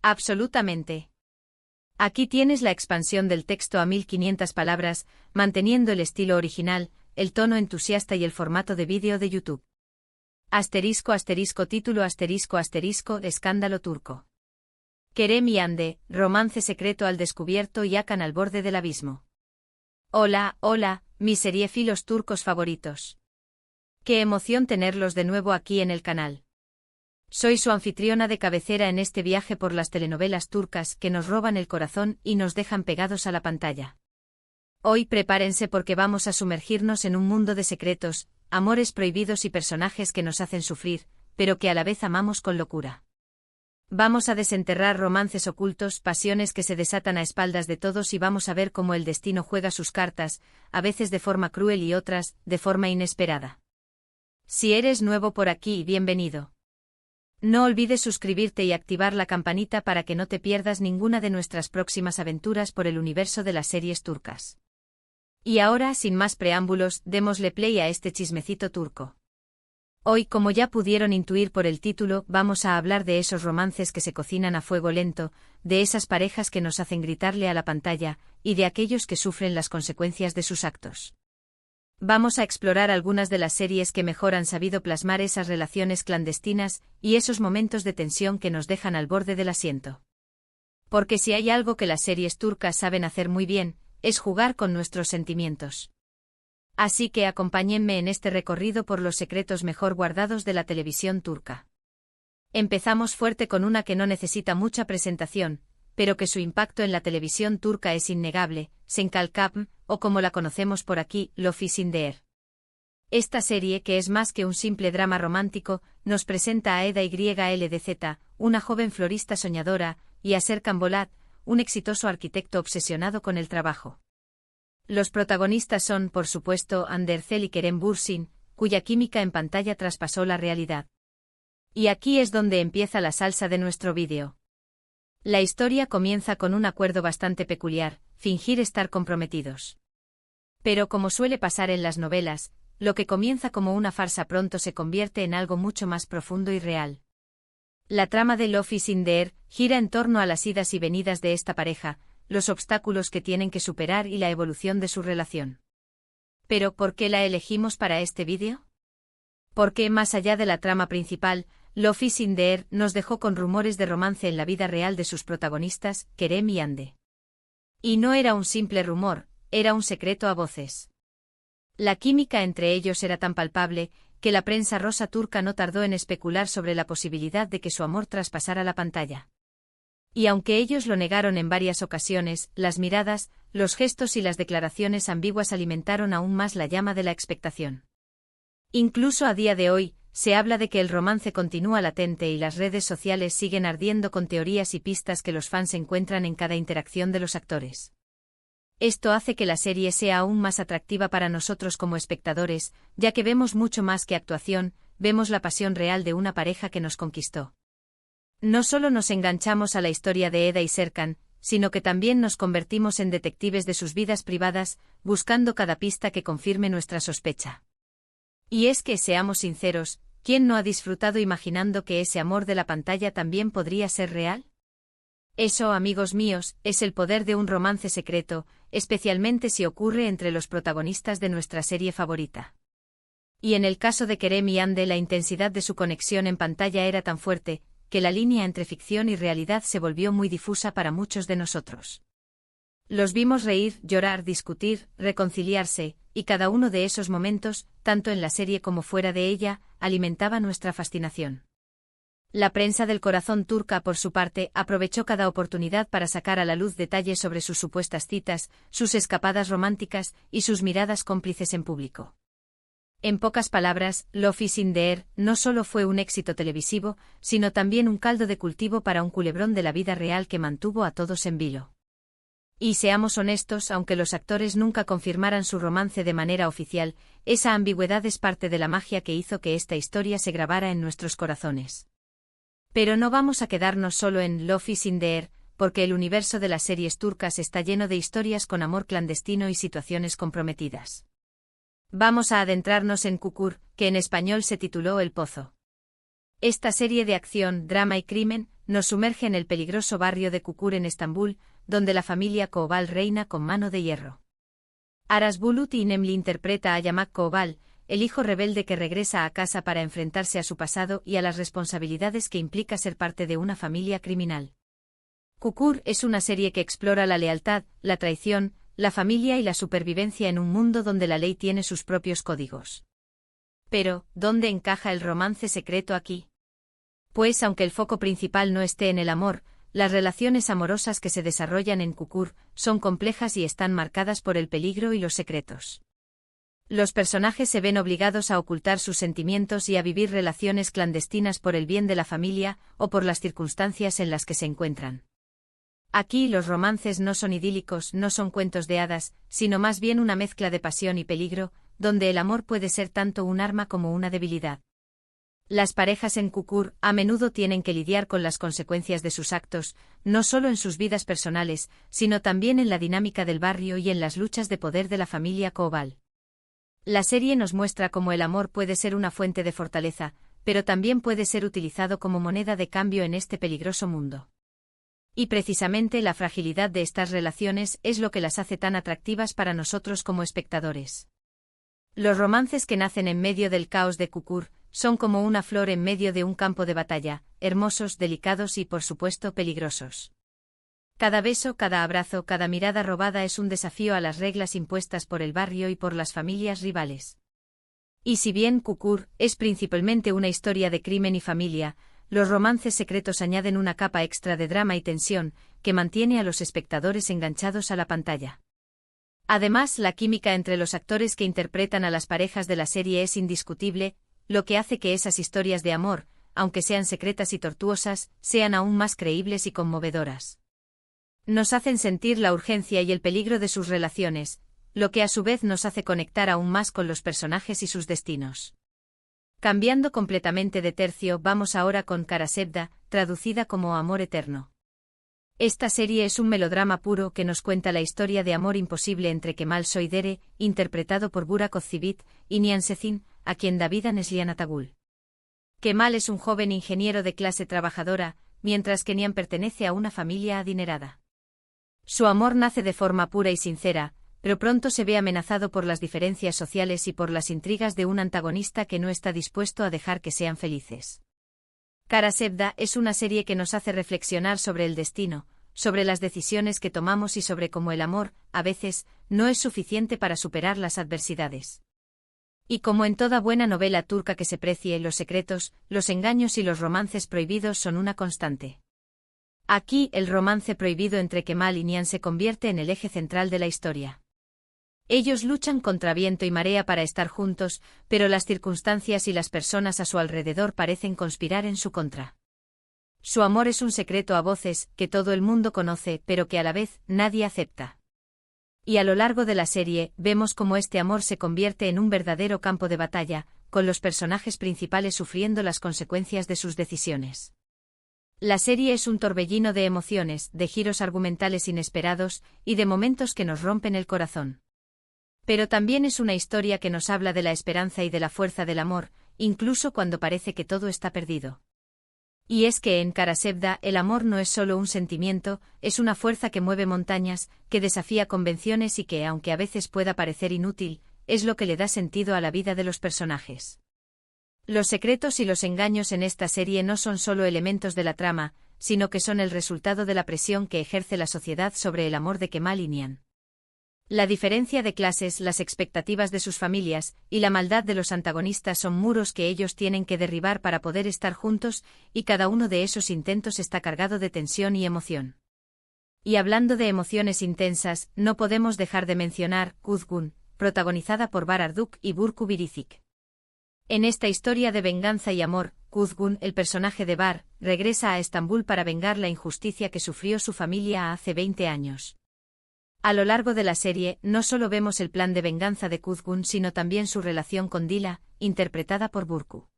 Absolutamente. Aquí tienes la expansión del texto a 1500 palabras, manteniendo el estilo original, el tono entusiasta y el formato de vídeo de YouTube. Título escándalo turco. Kerem y Hande, romance secreto al descubierto y Hakan al borde del abismo. Hola, mis seriéfilos turcos favoritos. Qué emoción tenerlos de nuevo aquí en el canal. Soy su anfitriona de cabecera en este viaje por las telenovelas turcas que nos roban el corazón y nos dejan pegados a la pantalla. Hoy prepárense porque vamos a sumergirnos en un mundo de secretos, amores prohibidos y personajes que nos hacen sufrir, pero que a la vez amamos con locura. Vamos a desenterrar romances ocultos, pasiones que se desatan a espaldas de todos y vamos a ver cómo el destino juega sus cartas, a veces de forma cruel y otras, de forma inesperada. Si eres nuevo por aquí, bienvenido. No olvides suscribirte y activar la campanita para que no te pierdas ninguna de nuestras próximas aventuras por el universo de las series turcas. Y ahora, sin más preámbulos, démosle play a este chismecito turco. Hoy, como ya pudieron intuir por el título, vamos a hablar de esos romances que se cocinan a fuego lento, de esas parejas que nos hacen gritarle a la pantalla, y de aquellos que sufren las consecuencias de sus actos. Vamos a explorar algunas de las series que mejor han sabido plasmar esas relaciones clandestinas y esos momentos de tensión que nos dejan al borde del asiento. Porque si hay algo que las series turcas saben hacer muy bien, es jugar con nuestros sentimientos. Así que acompáñenme en este recorrido por los secretos mejor guardados de la televisión turca. Empezamos fuerte con una que no necesita mucha presentación, pero que su impacto en la televisión turca es innegable, Senkalkapm, o como la conocemos por aquí, Love is in the air. Esta serie, que es más que un simple drama romántico, nos presenta a Eda YLDZ, una joven florista soñadora, y a Serkan Bolat, un exitoso arquitecto obsesionado con el trabajo. Los protagonistas son, por supuesto, Hande Erçel y Kerem Bürsin, cuya química en pantalla traspasó la realidad. Y aquí es donde empieza la salsa de nuestro vídeo. La historia comienza con un acuerdo bastante peculiar, fingir estar comprometidos. Pero como suele pasar en las novelas, lo que comienza como una farsa pronto se convierte en algo mucho más profundo y real. La trama de Love is in the air gira en torno a las idas y venidas de esta pareja, los obstáculos que tienen que superar y la evolución de su relación. ¿Pero por qué la elegimos para este vídeo? Porque, más allá de la trama principal, Love is in the air nos dejó con rumores de romance en la vida real de sus protagonistas, Kerem y Hande. Y no era un simple rumor, era un secreto a voces. La química entre ellos era tan palpable, que la prensa rosa turca no tardó en especular sobre la posibilidad de que su amor traspasara la pantalla. Y aunque ellos lo negaron en varias ocasiones, las miradas, los gestos y las declaraciones ambiguas alimentaron aún más la llama de la expectación. Incluso a día de hoy, se habla de que el romance continúa latente y las redes sociales siguen ardiendo con teorías y pistas que los fans encuentran en cada interacción de los actores. Esto hace que la serie sea aún más atractiva para nosotros como espectadores, ya que vemos mucho más que actuación, vemos la pasión real de una pareja que nos conquistó. No solo nos enganchamos a la historia de Eda y Serkan, sino que también nos convertimos en detectives de sus vidas privadas, buscando cada pista que confirme nuestra sospecha. Y es que, seamos sinceros, ¿quién no ha disfrutado imaginando que ese amor de la pantalla también podría ser real? Eso, amigos míos, es el poder de un romance secreto, especialmente si ocurre entre los protagonistas de nuestra serie favorita. Y en el caso de Kerem y Hande, la intensidad de su conexión en pantalla era tan fuerte, que la línea entre ficción y realidad se volvió muy difusa para muchos de nosotros. Los vimos reír, llorar, discutir, reconciliarse, y cada uno de esos momentos, tanto en la serie como fuera de ella, alimentaba nuestra fascinación. La prensa del corazón turca, por su parte, aprovechó cada oportunidad para sacar a la luz detalles sobre sus supuestas citas, sus escapadas románticas y sus miradas cómplices en público. En pocas palabras, Love is in the air no solo fue un éxito televisivo, sino también un caldo de cultivo para un culebrón de la vida real que mantuvo a todos en vilo. Y seamos honestos, aunque los actores nunca confirmaran su romance de manera oficial, esa ambigüedad es parte de la magia que hizo que esta historia se grabara en nuestros corazones. Pero no vamos a quedarnos solo en Love is in the air, porque el universo de las series turcas está lleno de historias con amor clandestino y situaciones comprometidas. Vamos a adentrarnos en Çukur, que en español se tituló El Pozo. Esta serie de acción, drama y crimen nos sumerge en el peligroso barrio de Kukur en Estambul, donde la familia Koval reina con mano de hierro. Aras Bulut Inemli interpreta a Yamak Koval, el hijo rebelde que regresa a casa para enfrentarse a su pasado y a las responsabilidades que implica ser parte de una familia criminal. Kukur es una serie que explora la lealtad, la traición, la familia y la supervivencia en un mundo donde la ley tiene sus propios códigos. Pero, ¿dónde encaja el romance secreto aquí? Pues aunque el foco principal no esté en el amor, las relaciones amorosas que se desarrollan en Kukur son complejas y están marcadas por el peligro y los secretos. Los personajes se ven obligados a ocultar sus sentimientos y a vivir relaciones clandestinas por el bien de la familia o por las circunstancias en las que se encuentran. Aquí los romances no son idílicos, no son cuentos de hadas, sino más bien una mezcla de pasión y peligro, donde el amor puede ser tanto un arma como una debilidad. Las parejas en Kukur a menudo tienen que lidiar con las consecuencias de sus actos, no solo en sus vidas personales, sino también en la dinámica del barrio y en las luchas de poder de la familia Koval. La serie nos muestra cómo el amor puede ser una fuente de fortaleza, pero también puede ser utilizado como moneda de cambio en este peligroso mundo. Y precisamente la fragilidad de estas relaciones es lo que las hace tan atractivas para nosotros como espectadores. Los romances que nacen en medio del caos de Kukur son como una flor en medio de un campo de batalla, hermosos, delicados y por supuesto peligrosos. Cada beso, cada abrazo, cada mirada robada es un desafío a las reglas impuestas por el barrio y por las familias rivales. Y si bien Kukur es principalmente una historia de crimen y familia, los romances secretos añaden una capa extra de drama y tensión que mantiene a los espectadores enganchados a la pantalla. Además, la química entre los actores que interpretan a las parejas de la serie es indiscutible, lo que hace que esas historias de amor, aunque sean secretas y tortuosas, sean aún más creíbles y conmovedoras. Nos hacen sentir la urgencia y el peligro de sus relaciones, lo que a su vez nos hace conectar aún más con los personajes y sus destinos. Cambiando completamente de tercio, vamos ahora con Karasevda, traducida como Amor Eterno. Esta serie es un melodrama puro que nos cuenta la historia de amor imposible entre Kemal Soydere, interpretado por Burak Özçivit, y Nihan Sezin, a quien da vida Neslihan Atagul. Kemal es un joven ingeniero de clase trabajadora, mientras que Nihan pertenece a una familia adinerada. Su amor nace de forma pura y sincera, pero pronto se ve amenazado por las diferencias sociales y por las intrigas de un antagonista que no está dispuesto a dejar que sean felices. Karasevda es una serie que nos hace reflexionar sobre el destino, sobre las decisiones que tomamos y sobre cómo el amor, a veces, no es suficiente para superar las adversidades. Y como en toda buena novela turca que se precie, los secretos, los engaños y los romances prohibidos son una constante. Aquí, el romance prohibido entre Kemal y Nihan se convierte en el eje central de la historia. Ellos luchan contra viento y marea para estar juntos, pero las circunstancias y las personas a su alrededor parecen conspirar en su contra. Su amor es un secreto a voces, que todo el mundo conoce, pero que a la vez nadie acepta. Y a lo largo de la serie, vemos cómo este amor se convierte en un verdadero campo de batalla, con los personajes principales sufriendo las consecuencias de sus decisiones. La serie es un torbellino de emociones, de giros argumentales inesperados, y de momentos que nos rompen el corazón. Pero también es una historia que nos habla de la esperanza y de la fuerza del amor, incluso cuando parece que todo está perdido. Y es que en Karasevda el amor no es solo un sentimiento, es una fuerza que mueve montañas, que desafía convenciones y que, aunque a veces pueda parecer inútil, es lo que le da sentido a la vida de los personajes. Los secretos y los engaños en esta serie no son solo elementos de la trama, sino que son el resultado de la presión que ejerce la sociedad sobre el amor de Kemal y Nihan. La diferencia de clases, las expectativas de sus familias, y la maldad de los antagonistas son muros que ellos tienen que derribar para poder estar juntos, y cada uno de esos intentos está cargado de tensión y emoción. Y hablando de emociones intensas, no podemos dejar de mencionar Kuzgun, protagonizada por Bahar Arduk y Burcu Biricik. En esta historia de venganza y amor, Kuzgun, el personaje de Bahar, regresa a Estambul para vengar la injusticia que sufrió su familia hace 20 años. A lo largo de la serie, no solo vemos el plan de venganza de Kuzgun sino también su relación con Dila, interpretada por Burcu.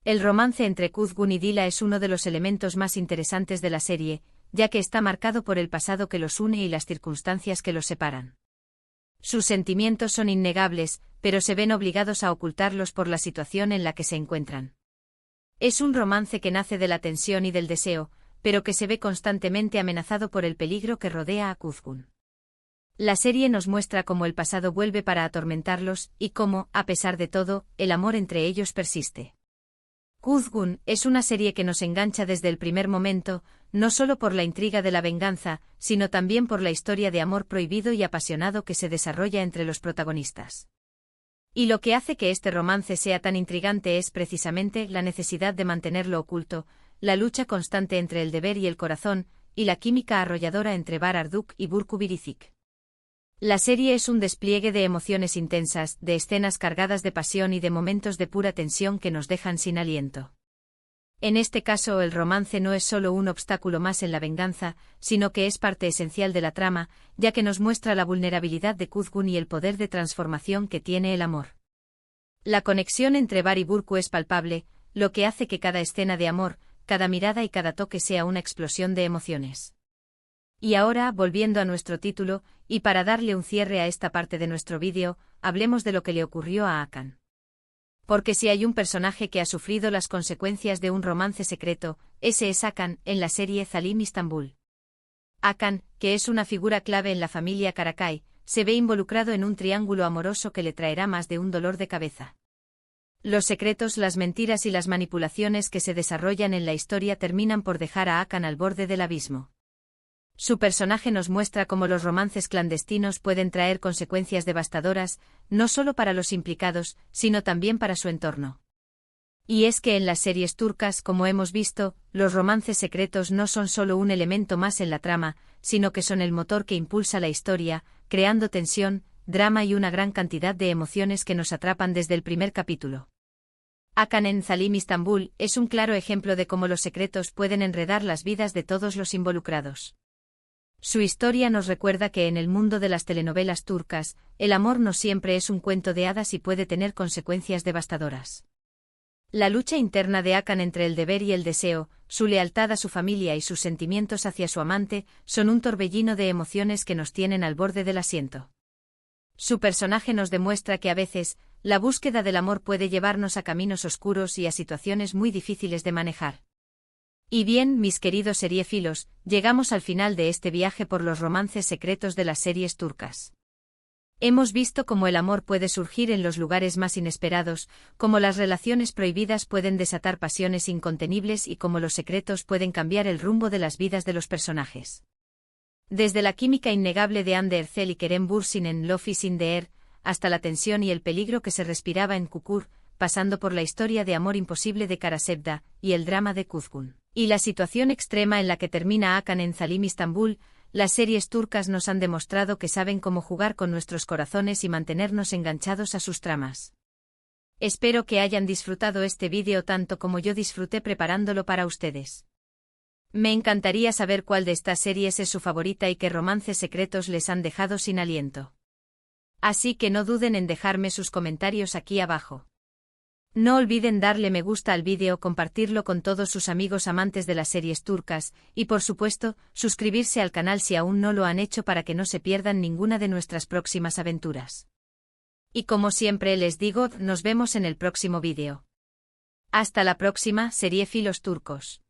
El romance entre Kuzgun y Dila es uno de los elementos más interesantes de la serie, ya que está marcado por el pasado que los une y las circunstancias que los separan. Sus sentimientos son innegables, pero se ven obligados a ocultarlos por la situación en la que se encuentran. Es un romance que nace de la tensión y del deseo, pero que se ve constantemente amenazado por el peligro que rodea a Kuzgun. La serie nos muestra cómo el pasado vuelve para atormentarlos y cómo, a pesar de todo, el amor entre ellos persiste. Kuzgun es una serie que nos engancha desde el primer momento, no solo por la intriga de la venganza, sino también por la historia de amor prohibido y apasionado que se desarrolla entre los protagonistas. Y lo que hace que este romance sea tan intrigante es precisamente la necesidad de mantenerlo oculto, la lucha constante entre el deber y el corazón, y la química arrolladora entre Barduk y Burku Biricik. La serie es un despliegue de emociones intensas, de escenas cargadas de pasión y de momentos de pura tensión que nos dejan sin aliento. En este caso, el romance no es solo un obstáculo más en la venganza, sino que es parte esencial de la trama, ya que nos muestra la vulnerabilidad de Kuzgun y el poder de transformación que tiene el amor. La conexión entre Bar y Burku es palpable, lo que hace que cada escena de amor, cada mirada y cada toque sea una explosión de emociones. Y ahora, volviendo a nuestro título, y para darle un cierre a esta parte de nuestro vídeo, hablemos de lo que le ocurrió a Hakan. Porque si hay un personaje que ha sufrido las consecuencias de un romance secreto, ese es Hakan, en la serie Zalim Istanbul. Hakan, que es una figura clave en la familia Karakay, se ve involucrado en un triángulo amoroso que le traerá más de un dolor de cabeza. Los secretos, las mentiras y las manipulaciones que se desarrollan en la historia terminan por dejar a Hakan al borde del abismo. Su personaje nos muestra cómo los romances clandestinos pueden traer consecuencias devastadoras, no solo para los implicados, sino también para su entorno. Y es que en las series turcas, como hemos visto, los romances secretos no son solo un elemento más en la trama, sino que son el motor que impulsa la historia, creando tensión, drama y una gran cantidad de emociones que nos atrapan desde el primer capítulo. Hakan en Zalim Istanbul es un claro ejemplo de cómo los secretos pueden enredar las vidas de todos los involucrados. Su historia nos recuerda que en el mundo de las telenovelas turcas, el amor no siempre es un cuento de hadas y puede tener consecuencias devastadoras. La lucha interna de Hakan entre el deber y el deseo, su lealtad a su familia y sus sentimientos hacia su amante, son un torbellino de emociones que nos tienen al borde del asiento. Su personaje nos demuestra que a veces, la búsqueda del amor puede llevarnos a caminos oscuros y a situaciones muy difíciles de manejar. Y bien, mis queridos seriéfilos, llegamos al final de este viaje por los romances secretos de las series turcas. Hemos visto cómo el amor puede surgir en los lugares más inesperados, cómo las relaciones prohibidas pueden desatar pasiones incontenibles y cómo los secretos pueden cambiar el rumbo de las vidas de los personajes. Desde la química innegable de Hande Erçel y Kerem Bürsin en Love is in the Air, hasta la tensión y el peligro que se respiraba en Kukur, pasando por la historia de amor imposible de Karasevda y el drama de Kuzgun. Y la situación extrema en la que termina Hakan en Zalim Istanbul, las series turcas nos han demostrado que saben cómo jugar con nuestros corazones y mantenernos enganchados a sus tramas. Espero que hayan disfrutado este vídeo tanto como yo disfruté preparándolo para ustedes. Me encantaría saber cuál de estas series es su favorita y qué romances secretos les han dejado sin aliento. Así que no duden en dejarme sus comentarios aquí abajo. No olviden darle me gusta al vídeo, compartirlo con todos sus amigos amantes de las series turcas, y por supuesto, suscribirse al canal si aún no lo han hecho para que no se pierdan ninguna de nuestras próximas aventuras. Y como siempre les digo, nos vemos en el próximo vídeo. Hasta la próxima, seriéfilos turcos.